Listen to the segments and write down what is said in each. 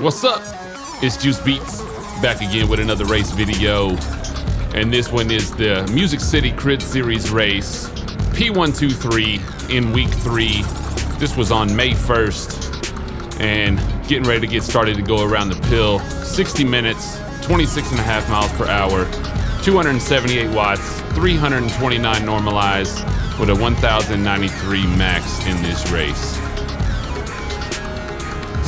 What's up? It's Juice Beats, back again with another race video. And this one is the Music City Crit Series race, P123 in week 3. This was on May 1st, and getting ready to get started to go around the pill. 60 minutes, 26.5 miles per hour, 278 watts, 329 normalized, with a 1,093 max in this race.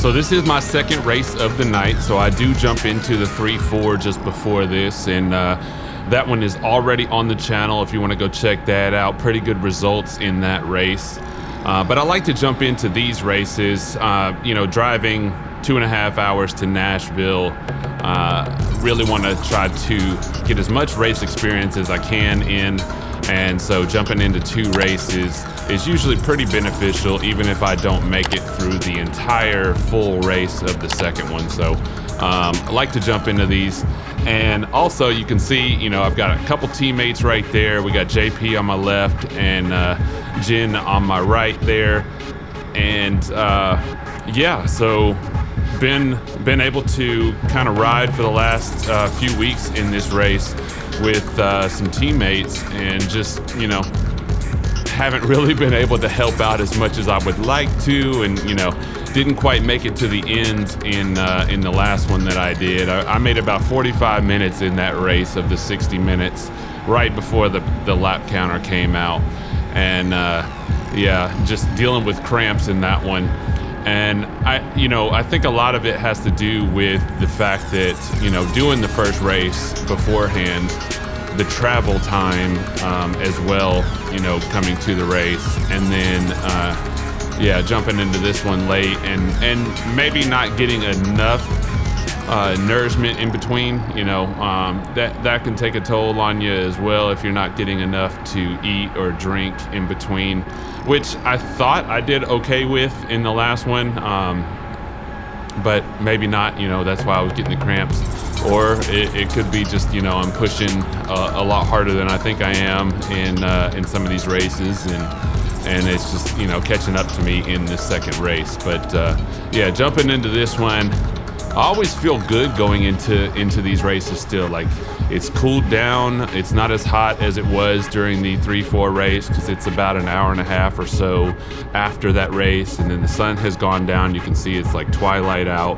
So this is my second race of the night, so I do jump into the 3-4 just before this, and that one is already on the channel if you want to go check that out. Pretty good results in that race. But I like to jump into these races, driving 2.5 hours to Nashville. Really want to try to get as much race experience as I can in, and so jumping into 2 races is usually pretty beneficial, even if I don't make it through the entire full race of the second one. So I like to jump into these. And also you can see, I've got a couple teammates right there. We got JP on my left and Jin on my right there. And so been able to kind of ride for the last few weeks in this race with some teammates, and just haven't really been able to help out as much as I would like to, and didn't quite make it to the end in the last one that I did. I made about 45 minutes in that race of the 60 minutes right before the lap counter came out, and just dealing with cramps in that one. And I think a lot of it has to do with the fact that doing the first race beforehand, the travel time as well, coming to the race, and then jumping into this one late and maybe not getting enough nourishment in between. That can take a toll on you as well if you're not getting enough to eat or drink in between, which I thought I did okay with in the last one, but maybe not. That's why I was getting the cramps. Or it could be just, I'm pushing a lot harder than I think I am in some of these races, and it's just, catching up to me in this second race. But jumping into this one, I always feel good going into these races still. Like, it's cooled down. It's not as hot as it was during the 3-4 race, because it's about an hour and a half or so after that race, and then the sun has gone down. You can see it's like twilight out.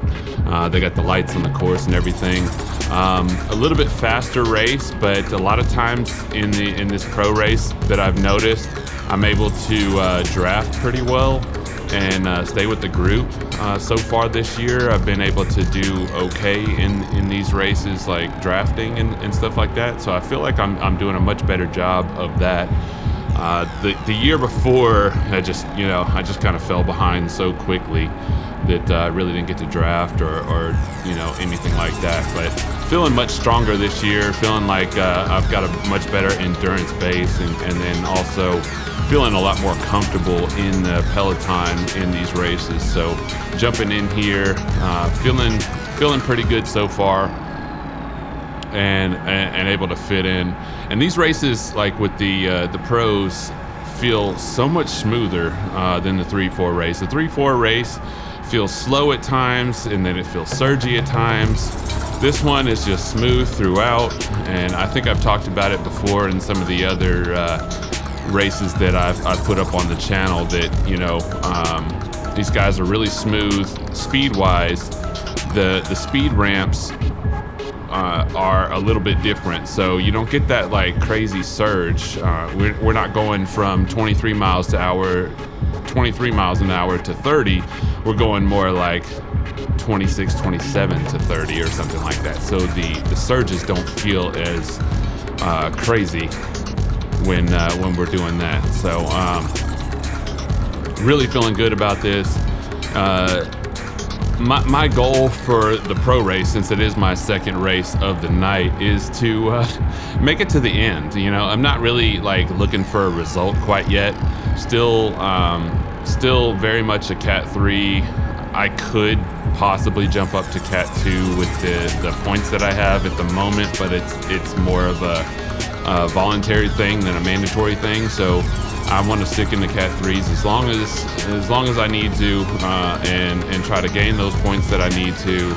They got the lights on the course and everything. A little bit faster race, but a lot of times in this pro race that I've noticed, I'm able to draft pretty well and stay with the group. So far this year, I've been able to do okay in these races, like drafting and stuff like that. So I feel like I'm doing a much better job of that. The year before, I just kind of fell behind so quickly that I really didn't get to draft or anything like that. But feeling much stronger this year, feeling like I've got a much better endurance base, and then also feeling a lot more comfortable in the peloton in these races. So jumping in here, feeling pretty good so far, and able to fit in. And these races, like with the pros, feel so much smoother than the 3-4 race. The 3-4 race feels slow at times, and then it feels surgey at times. This one is just smooth throughout, and I think I've talked about it before in some of the other races that I've put up on the channel, that these guys are really smooth speed wise. The speed ramps are a little bit different, so you don't get that like crazy surge. We're not going from 23 miles an hour to 30. We're going more like 26, 27 to 30 or something like that. So the surges don't feel as crazy when we're doing that. So really feeling good about this. My goal for the pro race, since it is my second race of the night, is to make it to the end. I'm not really like looking for a result quite yet. Still very much a Cat 3. I could possibly jump up to Cat 2 with the points that I have at the moment, but it's more of a voluntary thing than a mandatory thing. So I want to stick in the Cat 3s as long as I need to, and try to gain those points that I need to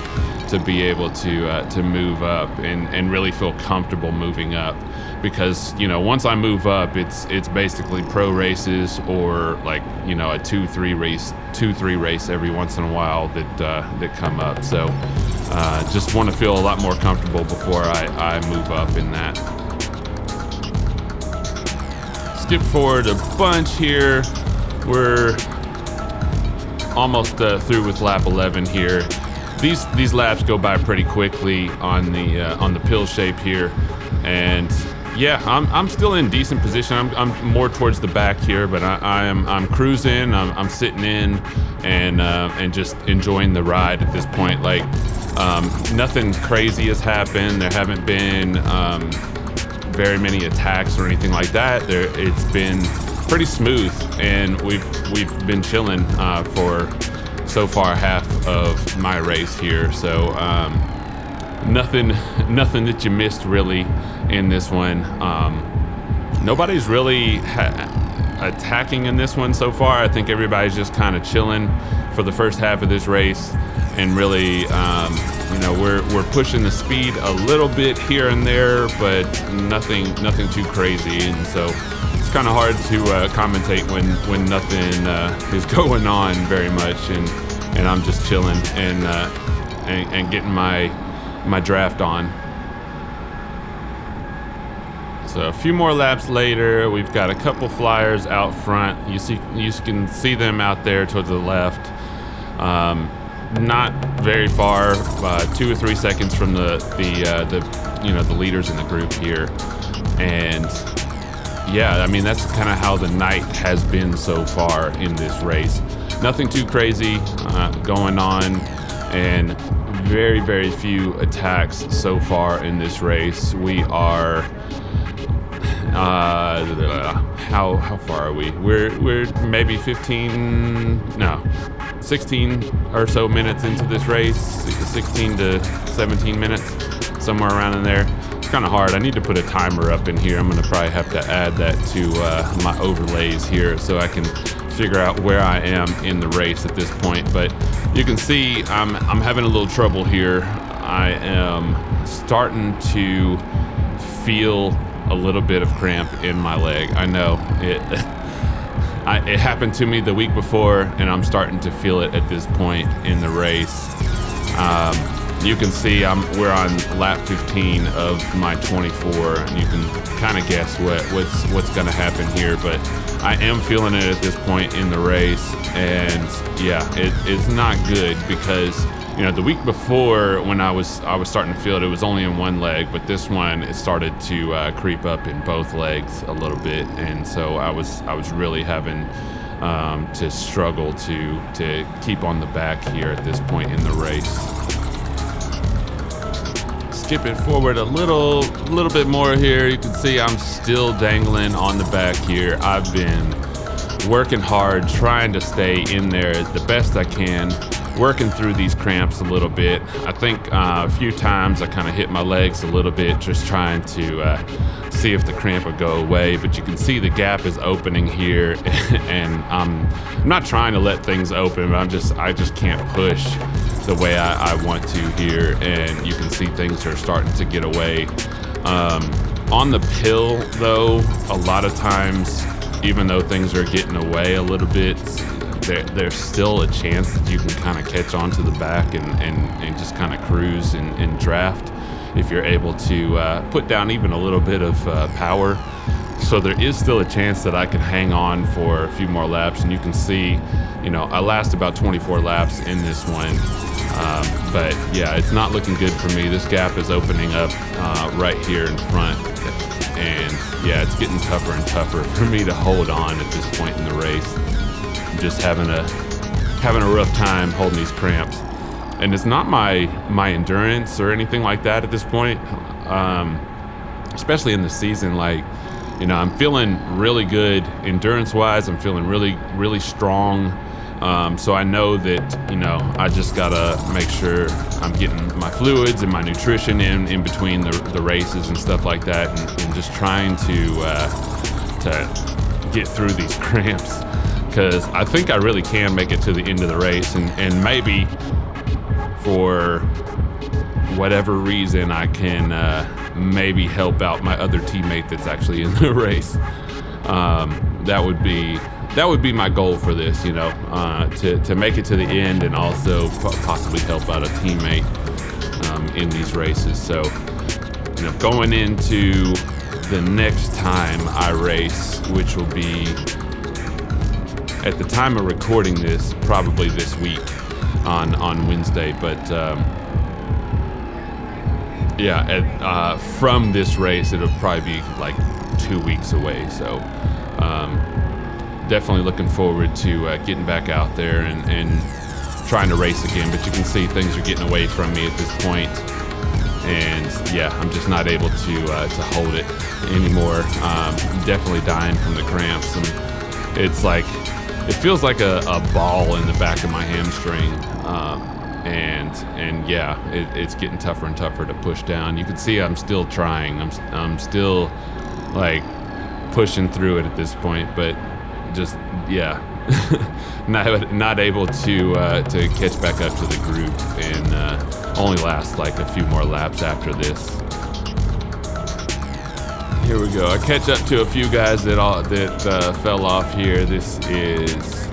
be able to move up and really feel comfortable moving up. Because once I move up, it's basically pro races or like a 2-3 race every once in a while that come up. So just want to feel a lot more comfortable before I move up in that. Skip forward a bunch here. We're almost through with lap 11 here. These laps go by pretty quickly on the pill shape here, and yeah, I'm still in decent position. I'm more towards the back here, but I'm cruising. I'm sitting in and just enjoying the ride at this point. Like nothing crazy has happened. There haven't been very many attacks or anything like that. It's been pretty smooth, and we've been chilling for so far half of my race here. So nothing that you missed really in this one. Nobody's really attacking in this one so far. I think everybody's just kind of chilling for the first half of this race, and really we're pushing the speed a little bit here and there, but nothing too crazy. And so it's kind of hard to commentate when nothing is going on very much, and I'm just chilling and getting my draft on. So a few more laps later, we've got a couple flyers out front. You can see them out there towards the left. Not very far, 2 or 3 seconds from the leaders in the group here. And yeah, I mean, that's kind of how the night has been so far in this race. Nothing too crazy going on, and very, very few attacks so far in this race. We are how far are we? We're maybe 16 or so minutes into this race, 16 to 17 minutes, somewhere around in there. It's kind of hard. I need to put a timer up in here. I'm going to probably have to add that to my overlays here so I can figure out where I am in the race at this point. But you can see I'm having a little trouble here. I am starting to feel a little bit of cramp in my leg. I know it happened to me the week before, and I'm starting to feel it at this point in the race. You can see we're on lap 15 of my 24, and you can kind of guess what's going to happen here. But I am feeling it at this point in the race, and yeah, it's not good because the week before when I was starting to feel it, it was only in one leg, but this one it started to creep up in both legs a little bit, and so I was really having to struggle to keep on the back here at this point in the race. Skipping forward a little bit more here, you can see I'm still dangling on the back here. I've been working hard, trying to stay in there the best I can, working through these cramps a little bit. I think a few times I kind of hit my legs a little bit, just trying to see if the cramp would go away. But you can see the gap is opening here, and I'm not trying to let things open, but I just can't push the way I want to here, and you can see things are starting to get away. On the pill though, a lot of times, even though things are getting away a little bit, there's still a chance that you can kind of catch onto the back and just kind of cruise and draft if you're able to put down even a little bit of power. So there is still a chance that I can hang on for a few more laps, and you can see, I last about 24 laps in this one. But yeah, it's not looking good for me. This gap is opening up right here in front, and yeah, it's getting tougher and tougher for me to hold on at this point in the race. I'm just having a rough time holding these cramps, and it's not my endurance or anything like that at this point. Especially in the season, like, I'm feeling really good endurance wise. I'm feeling really, really strong So I know that, you know, I just gotta make sure I'm getting my fluids and my nutrition in between the races and stuff like that, and just trying to get through these cramps, because I think I really can make it to the end of the race, and maybe for whatever reason I can maybe help out my other teammate that's actually in the race. That would be my goal for this, you know, to make it to the end and also possibly help out a teammate in these races. So, you know, going into the next time I race, which will be at the time of recording this, probably this week on Wednesday, but yeah, from this race it'll probably be like 2 weeks away. So definitely looking forward to getting back out there and trying to race again. But you can see things are getting away from me at this point, and yeah, I'm just not able to hold it anymore. Definitely dying from the cramps, and it's like, it feels like a ball in the back of my hamstring, and yeah, it's getting tougher and tougher to push down. You can see I'm still trying. I'm still like pushing through it at this point, but just, yeah, not able to catch back up to the group, and only last like a few more laps after this. Here we go. I catch up to a few guys that fell off here. This is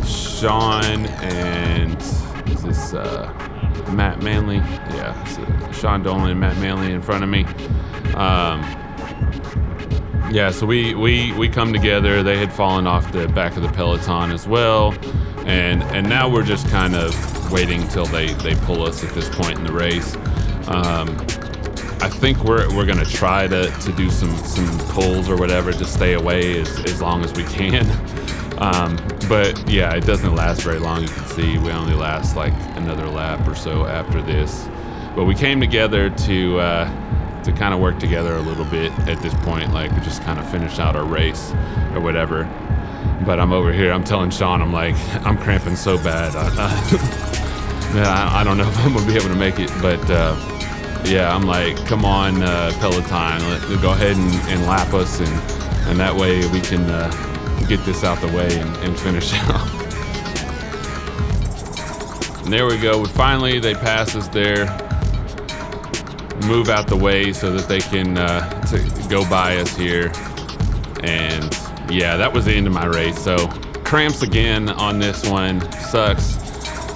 Sean and is this Matt Manley? Yeah, so Sean Dolan and Matt Manley in front of me. Yeah, so we come together. They had fallen off the back of the peloton as well, and now we're just kind of waiting till they pull us at this point in the race. I think we're gonna try to do some pulls or whatever to stay away as long as we can. But yeah, it doesn't last very long. You can see we only last like another lap or so after this. But we came together to kind of work together a little bit at this point, like we just kind of finish out our race or whatever. But I'm over here, I'm telling Sean, I'm like, I'm cramping so bad. I don't know if I'm gonna be able to make it, but yeah, I'm like, come on, Peloton, go ahead and lap us, and that way we can get this out the way and finish out. And there we go. Finally, they pass us there, move out the way so that they can to go by us here. And yeah, that was the end of my race. So cramps again on this one. Sucks.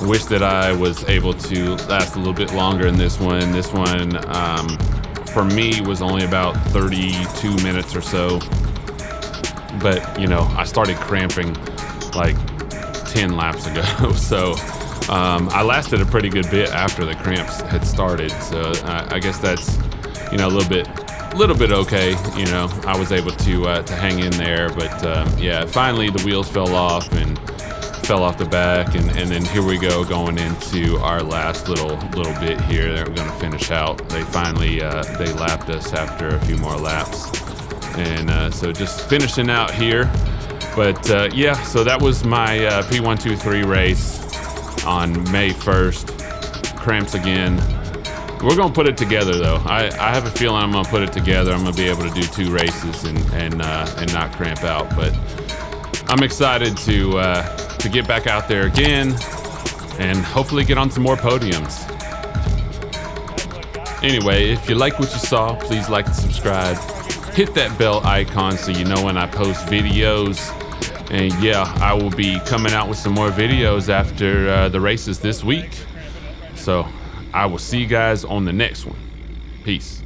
Wish that I was able to last a little bit longer in this one. This one, for me, was only about 32 minutes or so. But, you know, I started cramping like 10 laps ago. So I lasted a pretty good bit after the cramps had started. So I guess that's, you know, a little bit okay. You know, I was able to hang in there. But yeah, finally the wheels fell off and fell off the back, and then here we go, going into our last little bit here that we're going to finish out. They finally they lapped us after a few more laps, and so just finishing out here. But yeah, so that was my P123 race on May 1st. Cramps again. We're gonna put it together though. I have a feeling I'm gonna put it together. I'm gonna be able to do 2 races and not cramp out. But I'm excited to get back out there again and hopefully get on some more podiums. Anyway, if you like what you saw, please like and subscribe. Hit that bell icon so you know when I post videos. And yeah, I will be coming out with some more videos after the races this week. So I will see you guys on the next one. Peace.